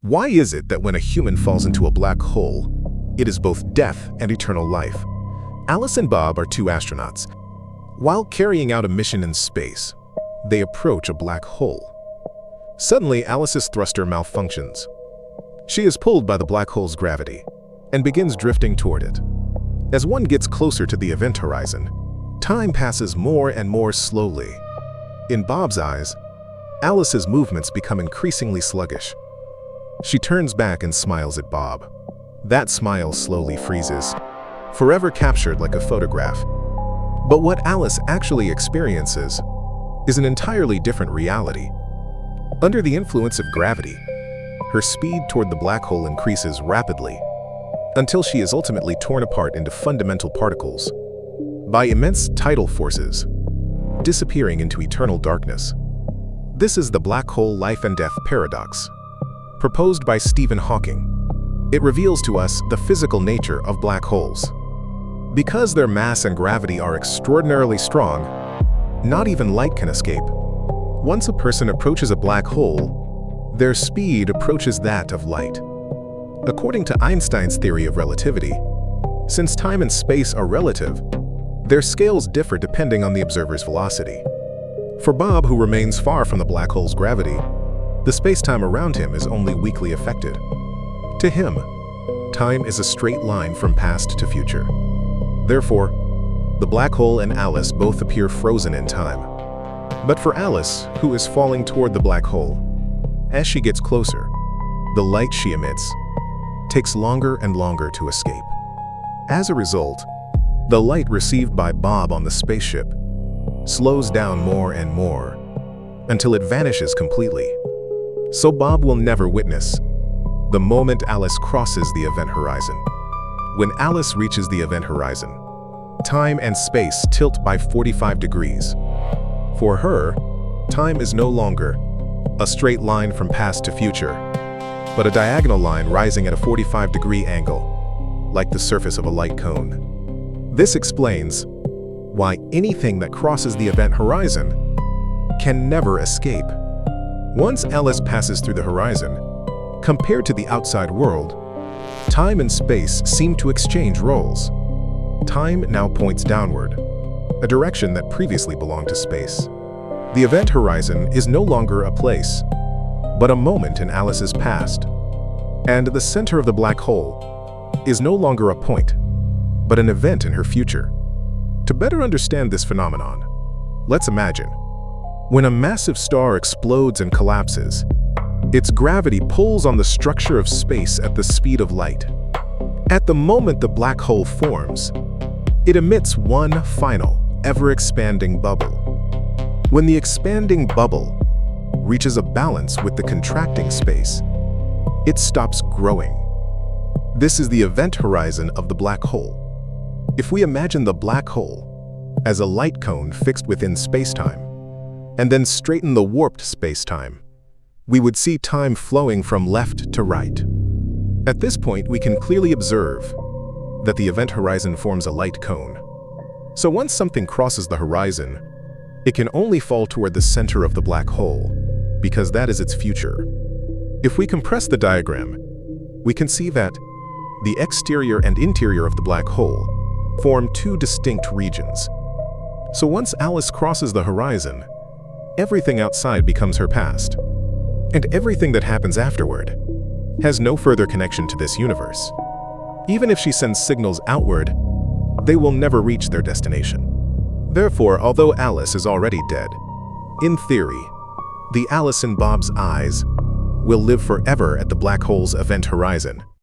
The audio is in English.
Why is it that when a human falls into a black hole, it is both death and eternal life? Alice and Bob are two astronauts. While carrying out a mission in space, they approach a black hole. Suddenly, Alice's thruster malfunctions. She is pulled by the black hole's gravity and begins drifting toward it. As one gets closer to the event horizon, time passes more and more slowly. In Bob's eyes, Alice's movements become increasingly sluggish. She turns back and smiles at Bob. That smile slowly freezes, forever captured like a photograph. But what Alice actually experiences is an entirely different reality. Under the influence of gravity, her speed toward the black hole increases rapidly until she is ultimately torn apart into fundamental particles by immense tidal forces, disappearing into eternal darkness. This is the black hole life and death paradox, proposed by Stephen Hawking. It reveals to us the physical nature of black holes. Because their mass and gravity are extraordinarily strong, not even light can escape. Once a person approaches a black hole, their speed approaches that of light. According to Einstein's theory of relativity, since time and space are relative, their scales differ depending on the observer's velocity. For Bob, who remains far from the black hole's gravity, the space-time around him is only weakly affected. To him, time is a straight line from past to future. Therefore, the black hole and Alice both appear frozen in time. But for Alice, who is falling toward the black hole, as she gets closer, the light she emits takes longer and longer to escape. As a result, the light received by Bob on the spaceship slows down more and more until it vanishes completely. So Bob will never witness the moment Alice crosses the event horizon. When Alice reaches the event horizon, time and space tilt by 45 degrees. For her, time is no longer a straight line from past to future, but a diagonal line rising at a 45-degree angle, like the surface of a light cone. This explains why anything that crosses the event horizon can never escape. Once Alice passes through the horizon, compared to the outside world, time and space seem to exchange roles. Time now points downward, a direction that previously belonged to space. The event horizon is no longer a place, but a moment in Alice's past. And the center of the black hole is no longer a point, but an event in her future. To better understand this phenomenon, let's imagine when a massive star explodes and collapses, its gravity pulls on the structure of space at the speed of light. At the moment the black hole forms, it emits one final, ever-expanding bubble. When the expanding bubble reaches a balance with the contracting space, it stops growing. This is the event horizon of the black hole. If we imagine the black hole as a light cone fixed within spacetime, and then straighten the warped spacetime, we would see time flowing from left to right. At this point, we can clearly observe that the event horizon forms a light cone. So once something crosses the horizon, it can only fall toward the center of the black hole, because that is its future. If we compress the diagram, we can see that the exterior and interior of the black hole form two distinct regions. So once Alice crosses the horizon, everything outside becomes her past, and everything that happens afterward has no further connection to this universe. Even if she sends signals outward, they will never reach their destination. Therefore, although Alice is already dead, in theory, the Alice in Bob's eyes will live forever at the black hole's event horizon.